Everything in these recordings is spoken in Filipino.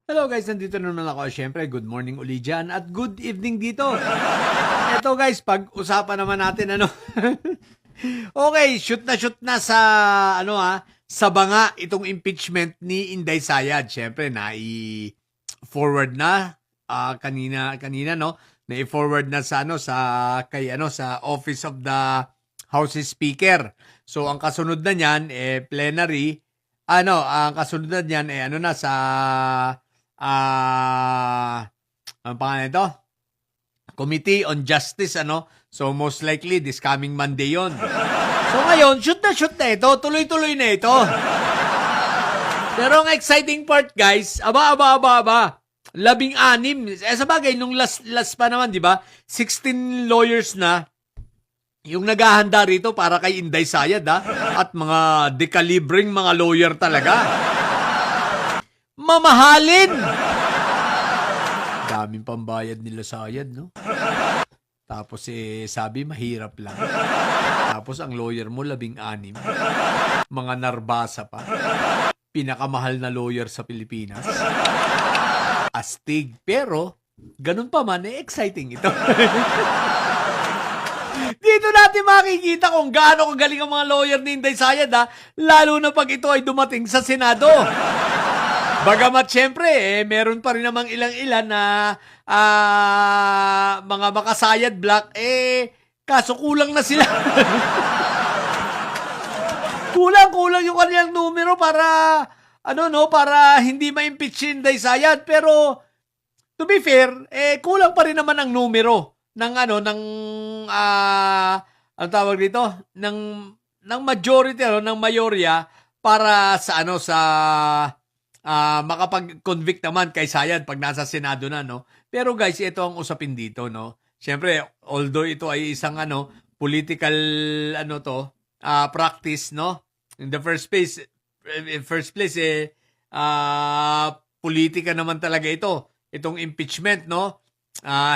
Hello guys, nandito na naman ako. Siyempre, good morning uli dyan at good evening dito. Eto guys, pag-usapan naman natin okay, shoot na sa sa banga itong impeachment ni Inday Sayad. Siyempre, forward na kanina no, na-forward na sa sa Office of the House Speaker. So ang kasunod na niyan plenary. Ang kasunod na niyan sa ang pangalan ito? Committee on Justice, So, most likely, this coming Monday yon. So, ngayon, shoot na ito. Tuloy-tuloy na ito. Pero ang exciting part, guys, 16. Sa bagay, nung last pa naman, di ba? 16 lawyers na yung naghahanda rito para kay Inday Sayad, at mga dekalibring mga lawyer talaga. Mamahalin! Daming pambayad nila Sayad, no? Tapos sabi, mahirap lang. Tapos ang lawyer mo, 16. Mga narbasa pa. Pinakamahal na lawyer sa Pilipinas. Astig. Pero, ganun pa man, exciting ito. Dito natin makikita kung gaano kagaling ang mga lawyer ni Inday Sayad, lalo na pag ito ay dumating sa Senado. Bagamat syempre, meron pa rin namang ilang-ilan na mga makasayad black, kaso kulang na sila. Kulang yung kanilang numero para, para hindi ma-impeach si Inday Sayad. Pero, to be fair, kulang pa rin naman ang numero ng ang tawag dito, ng majority, ng mayorya para sa makapag-convict naman kay Sayad pag nasa Senado na, no? Pero guys, ito ang usapin dito, no? Siyempre, although ito ay isang political practice, no? In the first place, politika naman talaga ito. Itong impeachment, no?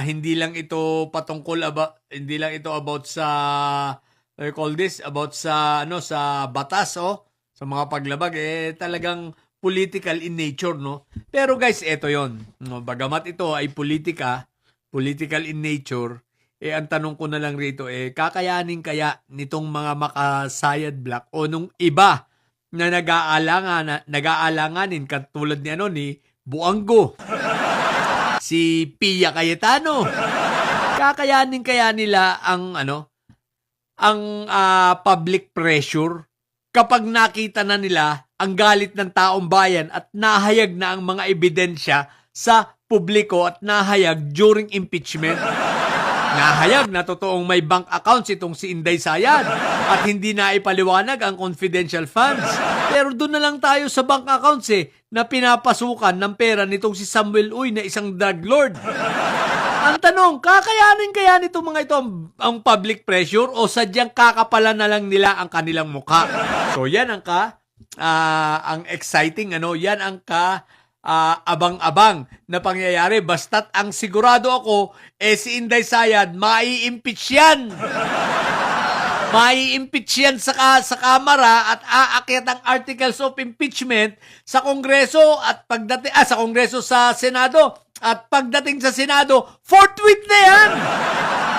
Hindi lang ito hindi lang ito about sa sa batas, sa mga paglabag, talagang political in nature, no? Pero guys, ito yon, no? Bagamat ito ay political in nature, ang tanong ko na lang rito, kakayanin kaya nitong mga makasayad black o nung iba na nag-aalanganin katulad ni Buanggo, si Pia Cayetano, kakayanin kaya nila ang public pressure kapag nakita na nila ang galit ng taong bayan at nahayag na ang mga ebidensya sa publiko at nahayag during impeachment. Nahayag na totoong may bank accounts itong si Inday Sayad at hindi na ipaliwanag ang confidential funds. Pero doon na lang tayo sa bank accounts na pinapasukan ng pera nitong si Samuel Uy na isang drug lord. Ang tanong, kakayanin kaya nito mga ito ang public pressure o sadyang kakapalan na lang nila ang kanilang mukha? So yan ang ang exciting, yan ang abang-abang na pangyayari. Basta't ang sigurado ako, si Inday Sayad, mai-impeach yan. Mai-impeach yan sa Kamara at aakyat ang articles of impeachment sa Kongreso at pagdating sa Kongreso sa Senado at pagdating sa Senado, forthwith na yan.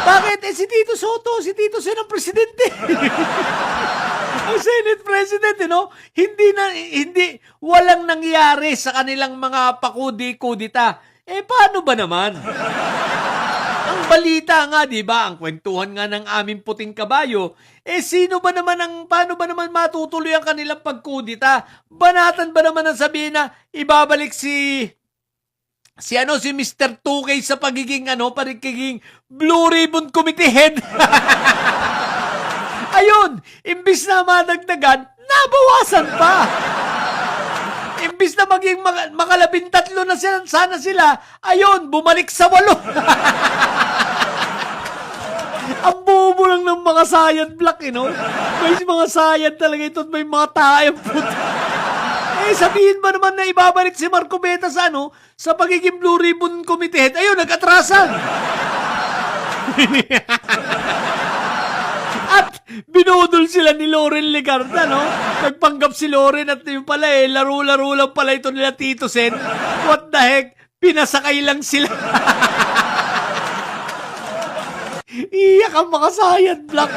Bakit? Si Tito Soto ang presidente. Ang Senate President, hindi, walang nangyari sa kanilang mga pakudi-kudita. Paano ba naman? Ang balita nga, di ba, ang kwentuhan nga ng aming puting kabayo, paano ba naman matutuloy ang kanilang pagkudita? Banatan ba naman ang sabihin na ibabalik si Mr. 2K sa pagiging Blue Ribbon Committee head? Ayun, imbis na madagdagan, nabawasan pa. Imbis na maging makalabintatlo na sana sila, ayun, bumalik sa 8. Ang bobo lang ng mga sayad black, May mga sayad talaga ito at may mga tayang puto. Sabihin ba naman na ibabalik si Marco Beta sa pagiging Blue Ribbon Committee head? Ayun, nag-atrasan. At binudol sila ni Loren Legarda, no? Nagpanggap si Loren at yung pala laro-laro lang pala ito nila Tito Sen. What the heck? Pinasakay lang sila. Iyak ang mga sayad black.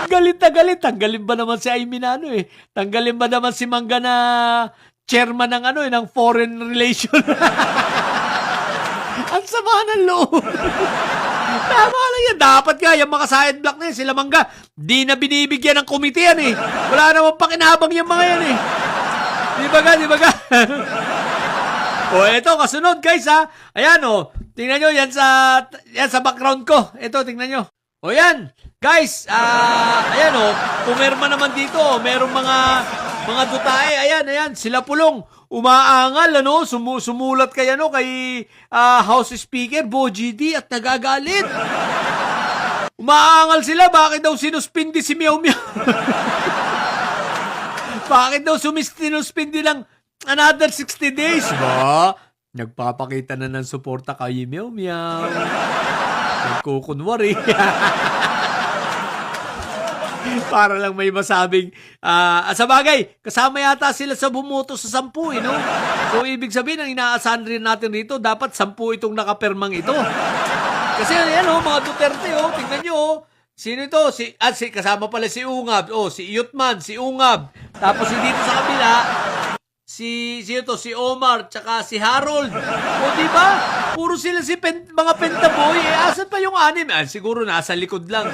Galit na galit. Tanggalin ba naman si Amy na Tanggalin ba naman si Mangga na chairman ng ng foreign relation? Ang sama ng loob. Tama lang yan. Dapat nga, yung mga side block na yan, sila Mangga, di na binibigyan ng komite yan Wala namang pakinabang yung mga yan Di ba ga? O, eto, kasunod guys Ayan tingnan nyo, yan sa background ko. Eto, tingnan nyo. O yan, guys, ayan pumirma naman dito. Merong mga dutae, ayan, sila Pulong. Umaangal, sumulat kay House Speaker, Bo GD, at nagagalit. Umaangal sila, bakit daw sinuspindi si Meow Meow? Bakit daw sinuspindi lang another 60 days? Ba? Nagpapakita na ng suporta kay Meow Meow. Nagkukunwari. Para lang may masabing sa bagay, kasama yata sila sa bumoto sa 10 So ibig sabihin, ang inaasahan rin natin rito, dapat 10 itong nakapermang ito. Kasi mga Duterte tingnan nyo sino ito? Kasama pala si Ungab. Si Yutman, si Ungab. Tapos dito sa kabila, si Omar, tsaka si Harold. Diba? Puro sila mga pentaboy. Asan pa yung 6? Siguro nasa likod lang.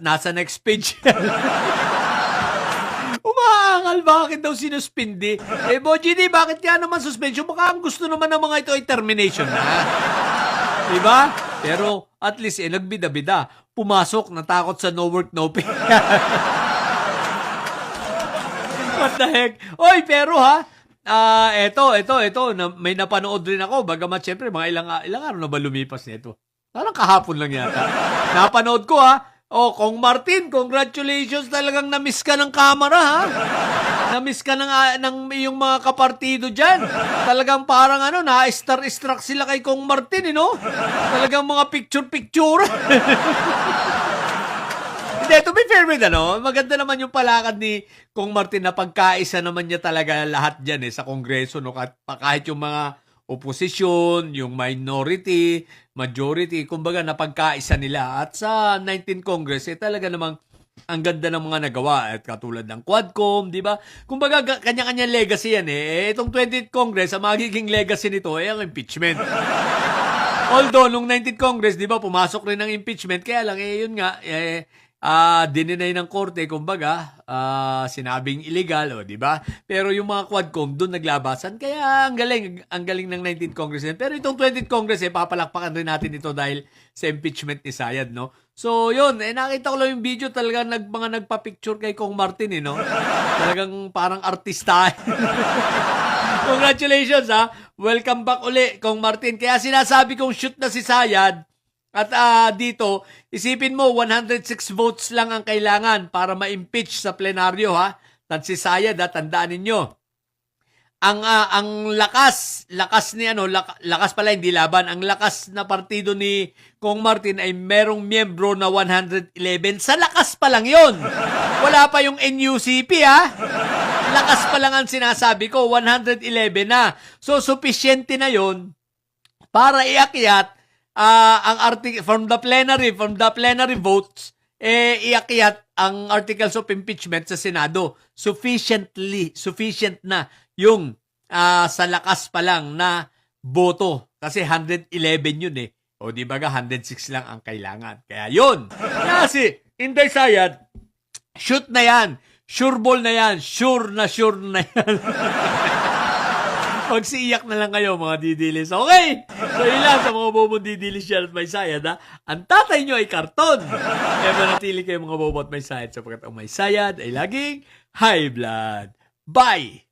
Nasa next page. Umaangal, bakit daw sinuspindi? Bo GD, bakit yan naman suspension? Baka ang gusto naman ng mga ito ay termination na. Diba? Pero at least nagbida-bida. Pumasok, natakot sa no work, no pay. What the heck? Oy, pero eto, may napanood rin ako. Bagamat syempre, mga ilang araw na ba lumipas nito? Parang kahapon lang yata. Napanood ko Kong Martin, congratulations, talagang na-miss ka ng camera Na-miss ka ng iyong mga kapartido dyan. Talagang parang na-star-struck sila kay Kong Martin, Talagang mga picture-picture. Hindi, to be fair with maganda naman yung palakad ni Kong Martin na pagkaisa naman niya talaga lahat dyan sa Kongreso, kahit yung mga opposition, yung minority, majority, kumbaga napagkaisa nila. At sa 19th Congress, talaga namang ang ganda ng mga nagawa. At katulad ng Quadcom, di ba? Kumbaga, kanya-kanyang legacy yan Itong 20th Congress, ang magiging legacy nito ay ang impeachment. Although, nung 19th Congress, di ba, pumasok rin ng impeachment, kaya lang, yun nga, dininay ng korte, kumbaga, sinabing illegal, di ba? Pero yung mga Quadcom, doon naglabasan. Kaya ang galing ng 19th Congress. Pero itong 20th Congress, papalakpakan rin natin ito dahil sa impeachment ni Sayad, So, yun, nakita ko lang yung video, talaga mga nagpa-picture kay Kong Martin, Talagang parang artista. Congratulations, Welcome back uli, Kong Martin. Kaya sinasabi kong shoot na si Sayad. At dito, isipin mo, 106 votes lang ang kailangan para ma-impeach sa plenaryo, At si Sayad, tandaan ninyo. Ang lakas ni lakas pala, hindi laban. Ang lakas na partido ni Kong Martin ay merong miyembro na 111. Sa lakas pa lang yon. Wala pa yung NUCP, Lakas pa lang ang sinasabi ko, 111 na. So, sufisyente na yon para iakyat ang from the plenary votes, iakyat ang articles of impeachment sa Senado. Sufficient na yung sa lakas pa lang na boto. Kasi 111 yun O di ba 106 lang ang kailangan. Kaya yun. Kasi Inday Sayad, shoot na yan. Sure ball na yan. Sure na yan. Magsiiyak na lang kayo, mga didilis. Okay! So, yun lang sa mga bobo didilis yan at may sayad, Ang tatay nyo ay karton. Kaya manatili kayo mga bobo at may sayad sapagkat ang may sayad ay laging high blood. Bye!